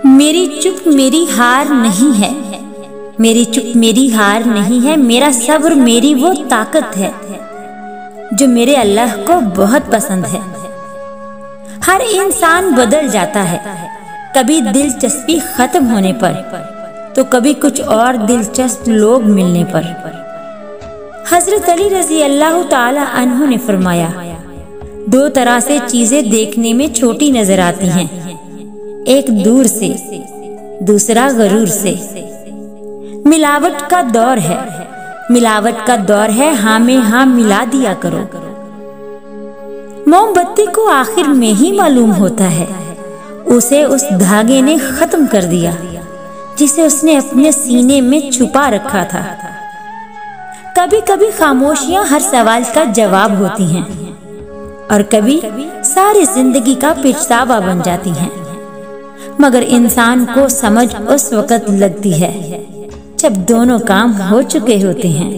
मेरी चुप मेरी हार नहीं है, मेरी चुप मेरी हार नहीं है, मेरा सब्र मेरी वो ताकत है जो मेरे अल्लाह को बहुत पसंद है। हर इंसान बदल जाता है, कभी दिलचस्पी खत्म होने पर तो कभी कुछ और दिलचस्प लोग मिलने पर। हजरत अली रजी अल्लाह ताला अन्हु ने फरमाया, दो तरह से चीजें देखने में छोटी नजर आती हैं, एक दूर से, दूसरा गरूर से। मिलावट का दौर है, मिलावट का दौर है, हाँ में हाँ मिला दिया करो। मोमबत्ती को आखिर में ही मालूम होता है, उसे उस धागे ने खत्म कर दिया जिसे उसने अपने सीने में छुपा रखा था। कभी कभी खामोशियां हर सवाल का जवाब होती हैं और कभी सारी जिंदगी का पिछतावा बन जाती हैं। मगर इंसान को समझ उस वक्त लगती है जब दोनों काम हो चुके होते हैं।